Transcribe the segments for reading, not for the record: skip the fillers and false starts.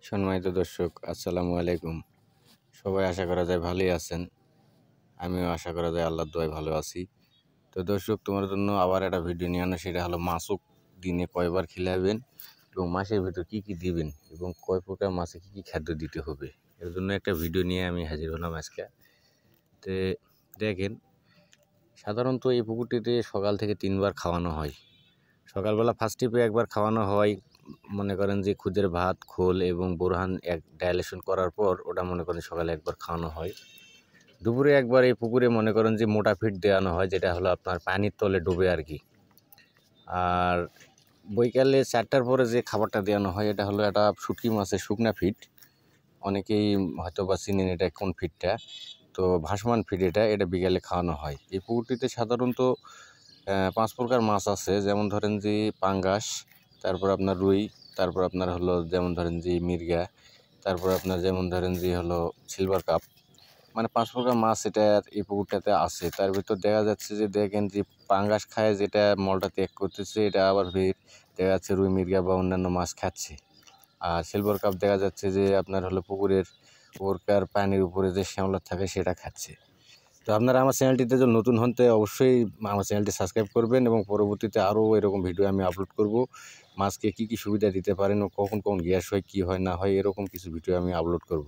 সম্মানিত দর্শক, আসসালামু আলাইকুম। সবাই আশা করা যায় ভালোই আছেন। আমিও আশা করা যায় আল্লাহর দোয়ায় ভালো আছি। তো দর্শক, তোমার জন্য আবার একটা ভিডিও নিয়ে আনা, সেটা হলো মাছক দিনে কয়বার খিলাবেন এবং মাছের ভিতর কী কী দিবেন এবং কয় প্রকার মাছে কী কী খাদ্য দিতে হবে, এর জন্য একটা ভিডিও নিয়ে আমি হাজির হলাম আজকে। তো দেখেন, সাধারণত এই পুকুরটিতে সকাল থেকে 3বার খাওয়ানো হয়। সকালবেলা ফার্স্ট টিপে একবার খাওয়ানো হয়, মনে করেন যে খুদের ভাত, খোল এবং বোরহান ডাইলেশন করার পর ওটা মনে করেন সকালে একবার খাওয়ানো হয়। দুপুরে একবার এই পুকুরে মনে করেন যে মোটা ফিট দেওয়ানো হয়, যেটা হলো আপনার পানির তলে ডুবে আর কি। আর বৈকালে 4টার পরে যে খাবারটা দেওয়ানো হয় এটা হলো একটা শুটকি মাছের শুকনা ফিট। অনেকেই হয়তো বা চিনেন এটা কোন ফিটটা, তো ভাসমান ফিট এটা বিকালে খাওয়ানো হয়। এই পুকুরটিতে সাধারণত 5 প্রকার মাছ আছে, যেমন ধরেন যে পাঙ্গাস, তারপর আপনার রুই, তারপর আপনার হলো যেমন ধরেন যে মির্গা, তারপর আপনার যেমন ধরেন যে হলো সিলভার কাপ, মানে 5 প্রকার মাছ এটা এই পুকুরটাতে আছে। তার ভিতর দেখা যাচ্ছে যে দেখেন যে পাঙ্গাস খায়, যেটা মলটা ত্যাগ করতেছে, এটা আবার দেখা যাচ্ছে রুই, মির্গা বা অন্যান্য মাছ খাচ্ছে। আর সিলভার কাপ দেখা যাচ্ছে যে আপনার হলো পুকুরের ওরকার পানির উপরে যে শ্যাওলা থাকে সেটা খাচ্ছে। তো আপনারা আমার চ্যানেলটিতে যদি নতুন হন তো অবশ্যই আমার চ্যানেলটি সাবস্ক্রাইব করবেন এবং পরবর্তীতে আরও এরকম ভিডিও আমি আপলোড করব। মাছকে কী কী সুবিধা দিতে পারেন ও কখন কখন গ্যাস হয়, কী হয় না হয়, এরকম কিছু ভিডিও আমি আপলোড করব।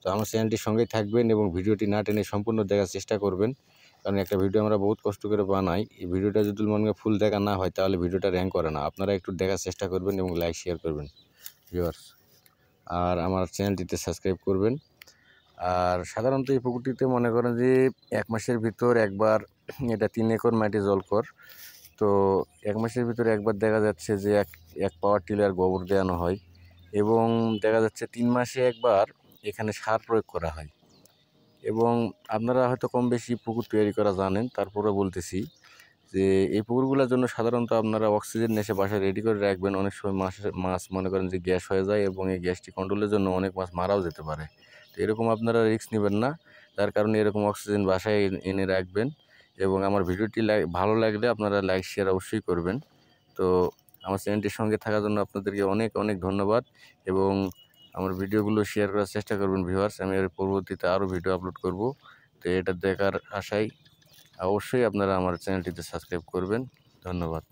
তো আমার চ্যানেলটির সঙ্গেই থাকবেন এবং ভিডিওটি না টেনে সম্পূর্ণ দেখার চেষ্টা করবেন, কারণ একটা ভিডিও আমরা বহুত কষ্ট করে বানাই। এই ভিডিওটা যদি মনে ফুল দেখা না হয় তাহলে ভিডিওটা র্যাঙ্ক করে না। আপনারা একটু দেখার চেষ্টা করবেন এবং লাইক শেয়ার করবেন ভিউয়ার্স, আর আমার চ্যানেলটিতে সাবস্ক্রাইব করবেন। আর সাধারণত এই পুকুরটিতে মনে করেন যে 1 মাসের ভিতর একবার, এটা 3 একর মাটি জলকর, তো 1 মাসের ভিতরে একবার দেখা যাচ্ছে যে এক পাওয়ার টিলার গোবর দেওয়ানো হয় এবং দেখা যাচ্ছে 3 মাসে একবার এখানে সার প্রয়োগ করা হয়। এবং আপনারা হয়তো কম বেশি পুকুর তৈরি করা জানেন, তারপরে বলতেছি যে এই পুকুরগুলোর জন্য সাধারণত আপনারা অক্সিজেন এসে বাসায় রেডি করে রাখবেন। অনেক সময় মাছ মনে করেন যে গ্যাস হয়ে যায় এবং এই গ্যাসটি কন্ট্রোলের জন্য অনেক মাছ মারাও যেতে পারে। তো এরকম আপনারা রিস্ক নেবেন না, তার কারণে এরকম অক্সিজেন বাসায় এনে রাখবেন। এবং আমার ভিডিওটি ভালো লাগলে আপনারা লাইক শেয়ার অবশ্যই করবেন। তো আমার চ্যানেলটির সঙ্গে থাকার জন্য আপনাদেরকে অনেক অনেক ধন্যবাদ এবং আমার ভিডিওগুলো শেয়ার করার চেষ্টা করবেন ভিউয়ার্স। আমি এর পরবর্তীতে আরও ভিডিও আপলোড করব। তো এটা দেখার আশায় অবশ্যই আপনারা আমার চ্যানেলটিতে সাবস্ক্রাইব করবেন। ধন্যবাদ।